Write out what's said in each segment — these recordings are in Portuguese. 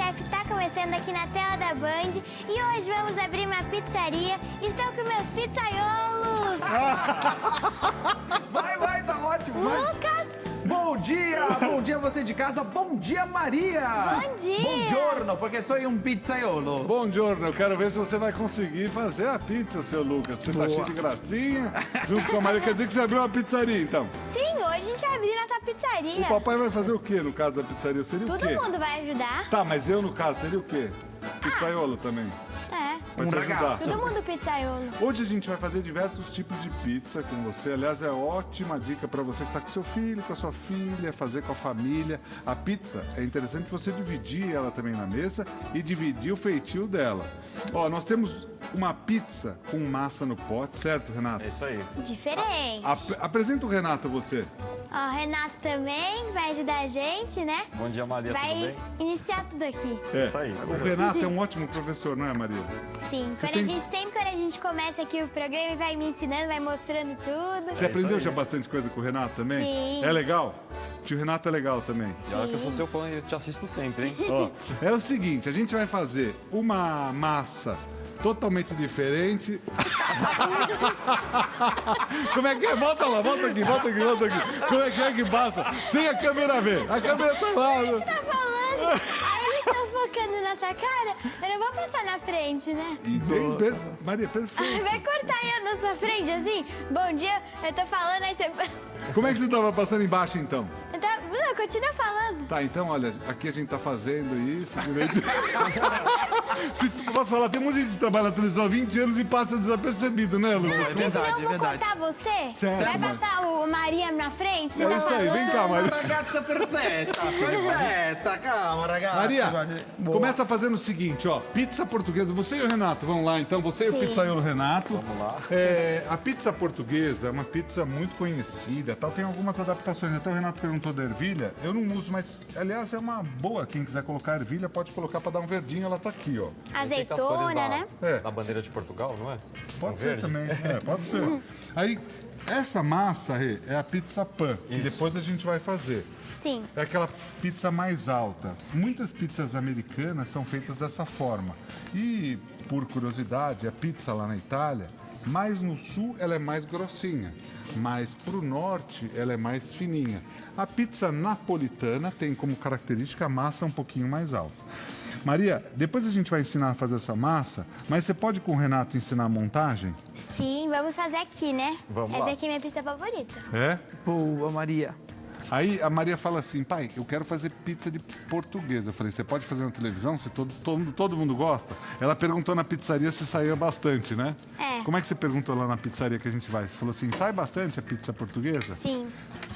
Chef está começando aqui na tela da Band e hoje vamos abrir uma pizzaria. Estou com meus pizzaiolos. Vai, tá ótimo. Vai. Lucas, Bom dia você de casa, bom dia Maria. Bom dia. Buongiorno, porque sou um pizzaiolo. Bom giorno, eu quero ver se você vai conseguir fazer a pizza, seu Lucas. Você tá cheio de gracinha, junto com a Maria. Quer dizer que você abriu uma pizzaria, então? sim, hoje a gente vai abrir nossa pizzaria. O papai vai fazer o quê no caso da pizzaria? Seria o Todo quê? mundo vai ajudar. Tá, mas eu no caso seria o quê? Pizzaiolo também. É, Pra te ajudar. ragazzo. todo mundo pizzaiolo. Hoje a gente vai fazer diversos tipos de pizza com você. Aliás, é ótima dica para você que tá com seu filho, com a sua filha, fazer com a família. A pizza, é interessante você dividir ela também na mesa e dividir o feitio dela. Ó, nós temos uma pizza com massa no pote, certo, Renato? É isso aí. Diferente. Apresenta o Renato a você. Ó, o Renato também vai ajudar a gente, né? Bom dia, Maria, tudo Vai bem? iniciar tudo aqui. É. Isso aí. O Renato é um ótimo professor, não é, Maria? Sim, sempre quando a gente começa aqui o programa, ele vai me ensinando, vai mostrando tudo. Você aprendeu aí. já bastante coisa com o Renato também? Sim. É legal? O tio Renato é legal também. E olha que eu sou seu fã e eu te assisto sempre, hein? Ó, é o seguinte, a gente vai fazer uma massa totalmente diferente. Como é que é? Volta lá, volta aqui. Como é que passa? Sem a câmera ver. A câmera tá lá. Tá falando? Aí eles estão focando na sua cara, eu não vou passar na frente, né? E Maria, perfeito. Vai cortar eu na sua frente, assim? Bom dia, eu tô falando, aí você... Como é que você tava passando embaixo, então? Não, continua falando. Tá, então, olha, aqui a gente tá fazendo isso. Posso falar, tem um monte de gente que trabalha na televisão há 20 anos e passa desapercebido, né, Lucas? Porque senão eu vou cortar você. Certo, Vai mãe. passar o Maria na frente? É isso aí, vem cá, Maria. Ragazza perfetta, calma ragazzi. Maria, Guarda. Boa. começa fazendo o seguinte, ó, pizza portuguesa. Você e o Renato, vamos lá então, você e o Sim. pizzaiolo Renato. Vamos lá. É, a pizza portuguesa é uma pizza muito conhecida, tal, tem algumas adaptações. Até o Renato perguntou da ervilha, eu não uso, mas aliás é uma boa. Quem quiser colocar ervilha pode colocar para dar um verdinho, ela tá aqui, ó. Tem que as cores Azeitona, né? É. Da bandeira de Portugal, não é? Pode Um ser verde. também, pode ser. Aí, essa massa, Rê, é a pizza pan, que Isso. depois a gente vai fazer. Sim. É aquela pizza mais alta. Muitas pizzas americanas são feitas dessa forma. E, por curiosidade, a pizza lá na Itália, mais no sul ela é mais grossinha, mas pro norte ela é mais fininha. A pizza napolitana tem como característica a massa um pouquinho mais alta. Maria, depois a gente vai ensinar a fazer essa massa, mas você pode com o Renato ensinar a montagem? Sim, vamos fazer aqui, né? Vamos Essa lá. aqui é minha pizza favorita. É? Boa, Maria. Aí a Maria fala assim, pai, eu quero fazer pizza de portuguesa. Eu falei, você pode fazer na televisão, se todo mundo gosta? Ela perguntou na pizzaria se saía bastante, né? É. Como é que você perguntou lá na pizzaria que a gente vai? Você falou assim, sai bastante a pizza portuguesa? Sim,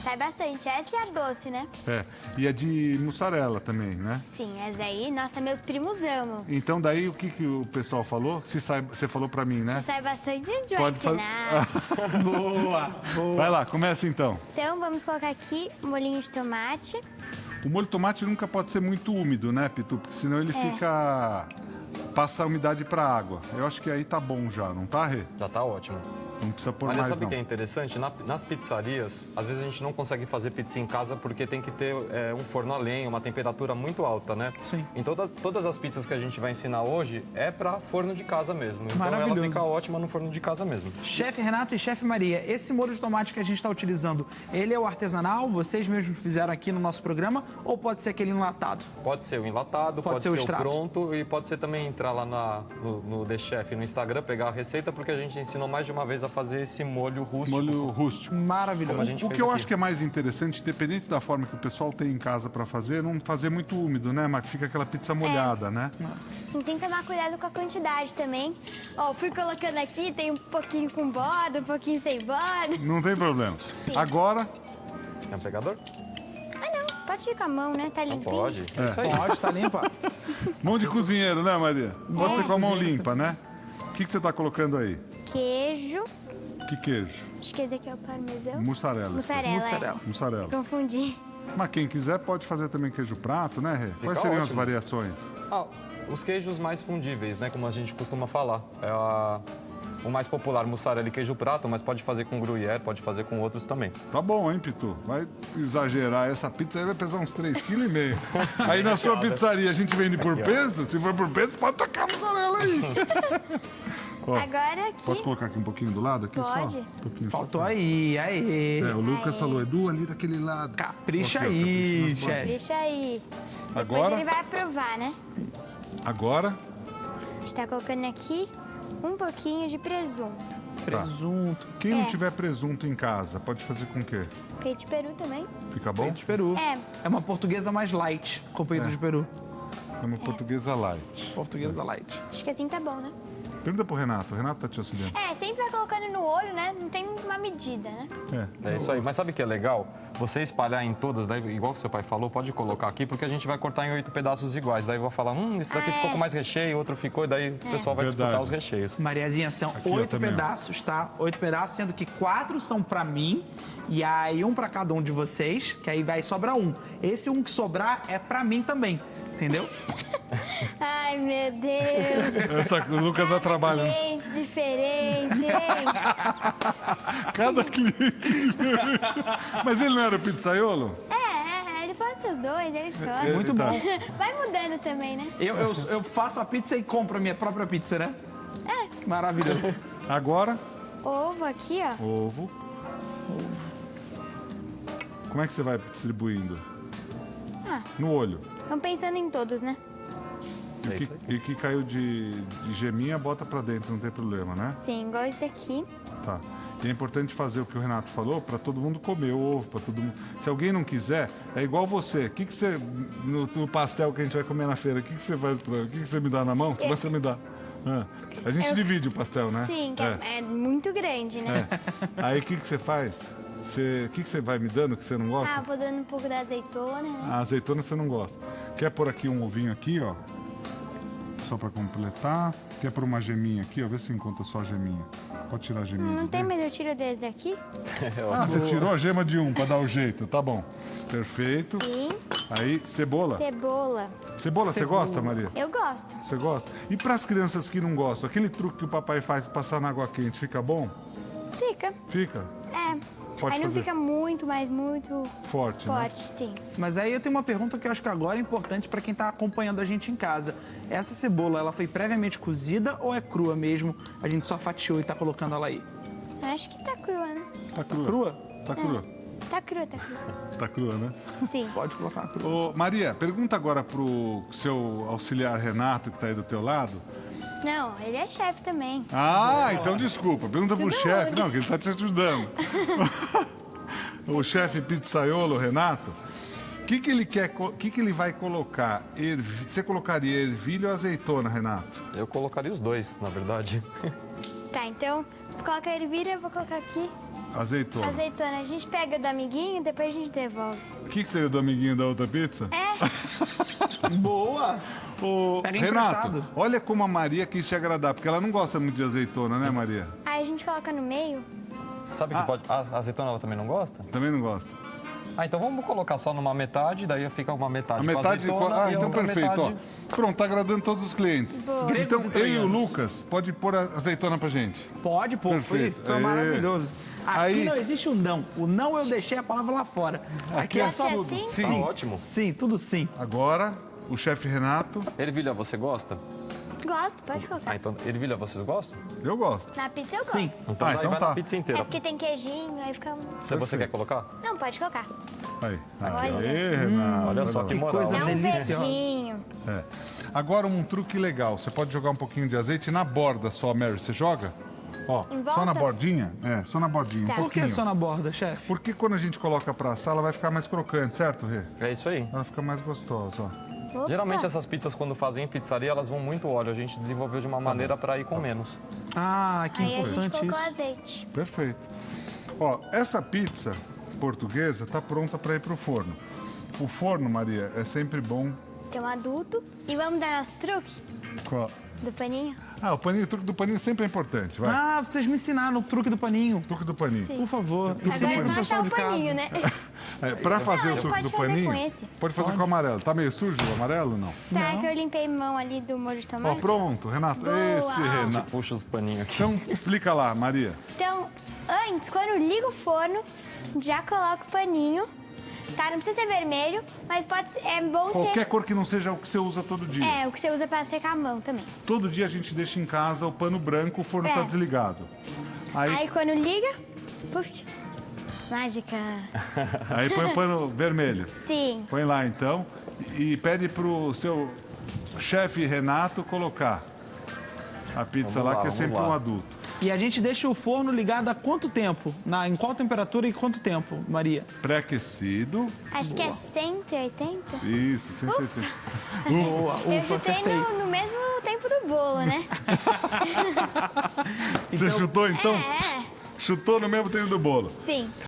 sai bastante. Essa é a doce, né? É. E a de mussarela também, né? Sim, essa aí, nossa, meus primos amam. Então daí o que o pessoal falou? Você falou pra mim, né? Sai bastante, a gente vai Pode fazer. ensinar. Boa. Vai lá, começa então. Então, vamos colocar aqui molhinho de tomate. O molho de tomate nunca pode ser muito úmido, né, Pitu? Porque senão ele fica... Passa a umidade pra água. Eu acho que aí tá bom já, não tá, Rê? Já tá ótimo. Não precisa pôr Maria, mais, sabe o não. que é interessante? Nas pizzarias, às vezes a gente não consegue fazer pizza em casa porque tem que ter um forno a lenha, uma temperatura muito alta, né? Sim. Então todas as pizzas que a gente vai ensinar hoje é para forno de casa mesmo. Então ela Maravilhoso. fica ótima no forno de casa mesmo. Chefe Renato e chefe Maria, esse molho de tomate que a gente está utilizando, ele é o artesanal? Vocês mesmos fizeram aqui no nosso programa? Ou pode ser aquele enlatado? Pode ser o enlatado, Pode pode ser o ser o extrato. pronto e pode ser também entrar lá no The Chef no Instagram, pegar a receita, porque a gente ensinou mais de uma vez a fazer esse molho rústico. Molho rústico. Como a Maravilhoso. gente O fez que eu aqui. acho que é mais interessante, independente da forma que o pessoal tem em casa pra fazer, não fazer muito úmido, né, Marcos? Fica aquela pizza molhada, né? Tem que tomar cuidado com a quantidade também. Ó, fui colocando aqui, tem um pouquinho com borda, um pouquinho sem borda. Não tem problema. Agora, Quer um pegador? Ah, não, pode ir com a mão, né? Tá Não limpinho. pode. É isso aí. Pode, tá limpa. mão de cozinheiro, né, Maria? Pode ser com a mão limpa, né? O que você tá colocando aí? Queijo. Que queijo? Acho que esse aqui é o parmesão. Mussarela. Mussarela. Mussarela. Mussarela. Confundi. Mas quem quiser pode fazer também queijo prato, né, Rê? Quais seriam as ótimo. variações? Ah, os queijos mais fundíveis, né? Como a gente costuma falar. O mais popular, mussarela e queijo prato, mas pode fazer com gruyère, pode fazer com outros também. Tá bom, hein, Pitu? Vai exagerar. Essa pizza aí vai pesar uns 3,5 kg. Aí na sua pizzaria a gente vende por peso? Se for por peso, pode tacar a mussarela aí. Ó, Agora aqui. posso colocar aqui um pouquinho do lado? Aqui Pode. só? Um pouquinho só. Faltou aí, aí. É, o Lucas falou, Edu, ali daquele lado. Capricha Aqui, ó, aí, capricha nas chefe. Deixa aí. Depois Agora? ele vai aprovar, né? Agora, A gente tá colocando aqui um pouquinho de presunto. Presunto. quem não É. tiver presunto em casa, pode fazer com o quê? Peito de peru também. Fica bom? Peito de peru. É. É uma portuguesa mais light com peito de peru. É uma portuguesa light. Portuguesa light. Acho que assim tá bom, né? Pergunta pro Renato. O Renato tá te auxiliando. É, sempre vai colocando no olho, né? Não tem uma medida, né? É isso aí. Mas sabe o que é legal? Você espalhar em todas, daí, igual que seu pai falou, pode colocar aqui, porque a gente vai cortar em 8 pedaços iguais. Daí eu vou falar, esse daqui ficou com mais recheio, outro ficou, e daí o pessoal vai Verdade. disputar os recheios. Mariazinha, são Aqui, ó, 8 também, ó. pedaços, tá? 8 pedaços, sendo que 4 são pra mim e aí um pra cada um de vocês, que aí vai sobrar um. Esse um que sobrar é pra mim também, entendeu? Ai, meu Deus. O Lucas tá trabalhando. Gente diferente, hein? Cada cliente diferente. Mas ele não era o pizzaiolo? Ele pode ser os dois, ele só. Muito Tá. bom. Vai mudando também, né? Eu faço a pizza e compro a minha própria pizza, né? É. Maravilhoso. Agora, Ovo aqui, ó. ovo. Como é que você vai distribuindo? Ah. No olho. Vamos pensando em todos, né? É isso aí. E que caiu de geminha, bota pra dentro, não tem problema, né? Sim, igual esse daqui. Tá. E é importante fazer o que o Renato falou pra todo mundo comer o ovo, pra todo mundo. Se alguém não quiser, é igual você. O que você no pastel que a gente vai comer na feira, o que você faz pra, o que você me dá na mão? O que você me dá? A gente divide o pastel, né? Sim, que é muito grande, né? Aí o que você faz? O que você vai me dando que você não gosta? Ah, vou dando um pouco da azeitona, né? A azeitona você não gosta. Quer pôr aqui um ovinho aqui, ó? Só pra completar. Quer pôr uma geminha aqui, ó? Vê se encontra só a geminha. Pode tirar a geminha. Não de tem dentro. medo, eu tiro desse daqui? Ah, você tirou a gema de um pra dar o jeito. Tá bom. Perfeito. Sim. Aí, cebola. Cebola. Cebola, você gosta, Maria? Eu gosto. Você gosta? E pras crianças que não gostam, aquele truque que o papai faz de passar na água quente, fica bom? Fica. Fica? É. Pode Aí não fazer. fica muito, mas muito Forte, né? forte, sim. Mas aí eu tenho uma pergunta que eu acho que agora é importante pra quem tá acompanhando a gente em casa. Essa cebola, ela foi previamente cozida ou é crua mesmo? A gente só fatiou e tá colocando ela aí. Acho que tá crua, né? Tá crua. Crua? Tá crua. Tá crua, tá crua. Tá crua, né? Sim. Pode colocar crua. Ô, Maria, pergunta agora pro seu auxiliar Renato, que tá aí do teu lado. Não, ele é chefe também. Ah, então desculpa. Pergunta pro Tudo chefe. bem. Não, que ele tá te ajudando. O chefe pizzaiolo, Renato. O que ele quer, que ele vai colocar? Você colocaria ervilha ou azeitona, Renato? Eu colocaria os dois, na verdade. Tá, então, coloca a ervilha, eu vou colocar aqui Azeitona. azeitona. A gente pega do amiguinho, depois a gente devolve. O que seria do amiguinho da outra pizza? Boa! Ô, Pega Renato, emprestado. olha como a Maria quis te agradar, porque ela não gosta muito de azeitona, né, Maria? Aí a gente coloca no meio. Sabe que pode... A azeitona ela também não gosta? Também não gosta. Então vamos colocar só numa metade, daí fica uma metade A com metade. azeitona e a Então outra perfeito, metade... ó. Pronto, tá agradando todos os clientes. Gregos Então, e eu e o italianos. Lucas, pode pôr a azeitona pra gente. Pode, pô. Perfeito. Foi maravilhoso. Aqui Aí- não existe o não. O não eu deixei a palavra lá fora. Aqui é só é tudo. assim? Sim. Tá ótimo. Sim, tudo sim. Agora, o chefe Renato, Ervilha, você gosta? Gosto, pode colocar. Então, ervilha, vocês gostam? eu gosto. Na pizza eu Sim. gosto. Então, Ah, daí então vai tá. na pizza É inteira. porque tem queijinho, aí fica... Se você quer colocar? Não, pode colocar. Aí. Olha. Aê, Renato. Olha só Vai que lá. moral. coisa É um deliciosa. verdinho. É. Agora, um truque legal. Você pode jogar um pouquinho de azeite na borda só, Mary. Você joga? Ó, Em só na volta? bordinha? É, só na bordinha, Tá. um Por que pouquinho. só na borda, chefe? Porque quando a gente coloca pra assar, ela vai ficar mais crocante, certo, Rê? É isso aí. Ela fica mais gostosa, ó. Opa. Geralmente essas pizzas, quando fazem em pizzaria, elas vão muito óleo. A gente desenvolveu de uma maneira para ir com menos. Ah, que Aí a gente importante colocou isso. azeite. Perfeito. Ó, essa pizza portuguesa tá pronta para ir pro forno. O forno, Maria, é sempre bom. Tem um adulto. E vamos dar nosso truque? Qual? do paninho. Ah, o truque do paninho sempre é importante, vai. Ah, vocês me ensinaram o truque do paninho. Truque do paninho. Por favor, Agora ensinem é pro só pessoal achar de o paninho, casa. né? Pra fazer Não, o ele truque do pode fazer paninho, com esse. pode fazer com o amarelo. Tá meio sujo o amarelo ou não? Tá, que eu limpei a mão ali do molho de Ó, tomate. pronto, Renato. Boa. Esse Renato. Puxa os paninhos aqui. Então, explica lá, Maria. Então, antes, quando eu ligo o forno, já coloco o paninho. Tá, não precisa ser vermelho, mas pode ser, é bom Qualquer ser... cor que não seja o que você usa todo dia. É, o que você usa pra secar a mão também. Todo dia a gente deixa em casa o pano branco, o forno É. tá desligado. Aí quando liga, puf, mágica. Aí põe o pano vermelho. Sim. Põe lá então e pede pro seu chefe Renato colocar a pizza Vamos lá, lá, que é vamos sempre lá. um adulto. E a gente deixa o forno ligado há quanto tempo? Em qual temperatura e quanto tempo, Maria? Pré-aquecido. Acho que é 180. Isso, 180. Boa, Eu ufa, chutei acertei. no mesmo tempo do bolo, né? Você chutou então? É, Chutou no mesmo tempo do bolo. sim.